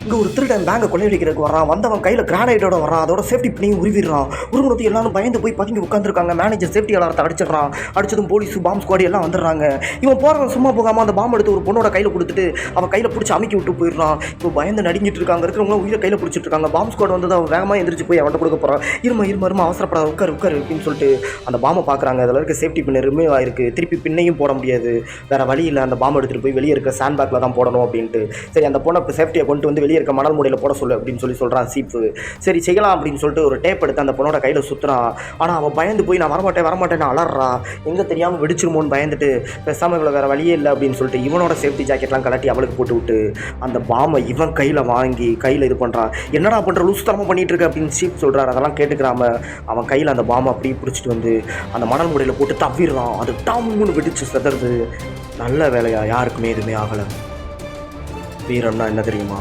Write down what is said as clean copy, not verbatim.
இங்கே ஒரு திருடன் பேங்கை கொள்ளையடிக்கிறதுக்கு வரான். வந்தவன் கையில் கிரானைட்டோட வரான். அதோட சேஃப்டி பின்னையும் உருவிடுறான். உருவனத்தை எல்லாரும் பயந்து போய் பதுங்கி உட்காந்துருக்காங்க. மேனேஜர் சேஃப்டி அலாரத்தை அடிச்சிடறான். அடிச்சதும் போலீஸ் பாம்பு ஸ்குவாடி எல்லாம் வந்துடுறாங்க. இவன் போகிறவன் சும்மா போகாமல் அந்த பாம்பு எடுத்து ஒரு பொண்ணோட கையில் கொடுத்துட்டு அவன் கையில் பிடிச்சி அமைக்கி விட்டு போயிடுறான். இப்போ பயந்து நடுங்கிட்டு இருக்காங்க. இருக்கிறவங்க உயிரை கையில் பிடிச்சிட்டு இருக்காங்க. பாம்பு ஸ்குவாட் வந்து அவன் வேகமாக எந்திரிச்சு போய் அவன்கிட்ட கொடுக்க போகிறான். இருமா அவசரப்படாத, உட்காரு அப்படின்னு சொல்லிட்டு அந்த பாம்பை பார்க்குறாங்க. அதில் இருக்க சேஃப்டி பின்ன ரிமூவ் ஆயிருக்கு. திருப்பி பின்னையும் போட முடியாது. வேறு வழி இல்லை. அந்த பாம்பு எடுத்துகிட்டு போய் வெளியே இருக்க சாண்ட் பேக்கில் தான் போடணும் அப்படின்ட்டு. சரி, அந்த பொண்ணை சேஃப்டியை கொண்டு வந்து வெளியே இருக்க மணல் மூடையில் போட சொல்லு அப்படின்னு சொல்கிறான் சீப்பு. சரி செய்யலாம் அப்படின்னு சொல்லிட்டு ஒரு டேப் எடுத்து அந்த பொண்ணோட கையில் சுற்றுறான். ஆனால் அவன் பயந்து போய் நான் வரமாட்டேன் அலறா. எங்கே தெரியாமல் வெடிச்சிருமோன்னு பயந்துட்டு பேசாமல் இவ்வளோ வேறு வழியே இல்லை அப்படின்னு சொல்லிட்டு இவனோட சேஃப்டி ஜாக்கெட்லாம் கலட்டி அவளுக்கு போட்டு விட்டு அந்த பாம்பை இவன் கையில் வாங்கி கையில் இது பண்ணுறான். என்னடா பண்ணுற, லூஸ் தரமாக பண்ணிகிட்டு இருக்க அப்படின்னு சீப் சொல்கிறார். அதெல்லாம் கேட்டுக்கிறாம அவன் கையில் அந்த பாம்பை அப்படியே பிடிச்சிட்டு வந்து அந்த மணல் மூடையில் போட்டு தவிடுறான். அது டாம்னு வெடிச்சு செதறது. நல்ல வேலையா, யாருக்குமே எதுவுமே ஆகலை. வீரம்னா என்ன தெரியுமா?